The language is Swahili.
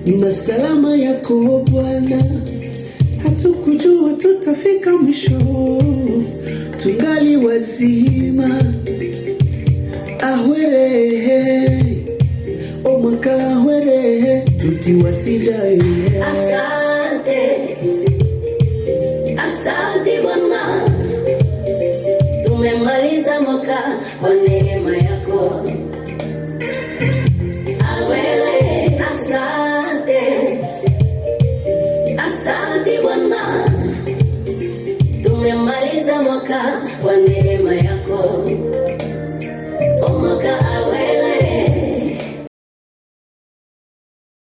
na salama yako Bwana. Hatukujua tutafika mwisho, tungali wazima. Ahwere, omaka ahwere, tutiwasija.